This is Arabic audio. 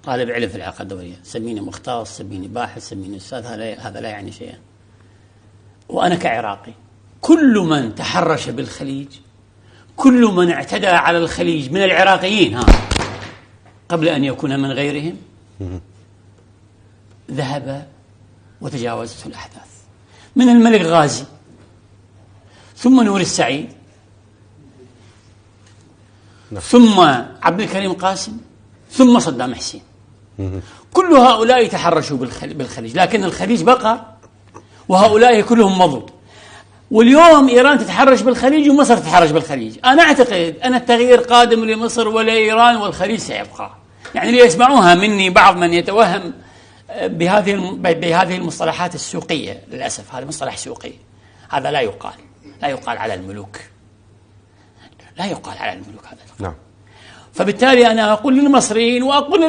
طالب علم في العلاقات الدولية، سميني مختص، سميني باحث، سميني أستاذ، هذا لا يعني شيئا. وأنا كعراقي كل من تحرش بالخليج، كل من اعتدى على الخليج من العراقيين قبل أن يكون من غيرهم ذهب وتجاوزته الأحداث، من الملك غازي ثم نور السعيد ثم عبد الكريم قاسم ثم صدام حسين. كل هؤلاء تحرشوا بالخليج، لكن الخليج بقى وهؤلاء كلهم مضوا. واليوم إيران تتحرش بالخليج ومصر تتحرش بالخليج. أنا أعتقد أن التغيير قادم لمصر ولإيران، والخليج سيبقى. يعني ليسمعوها مني بعض من يتوهم بهذه المصطلحات السوقية. للأسف هذا مصطلح سوقي، هذا لا يقال على الملوك، لا يقال على الملوك هذا. نعم. فبالتالي أنا أقول للمصريين وأقول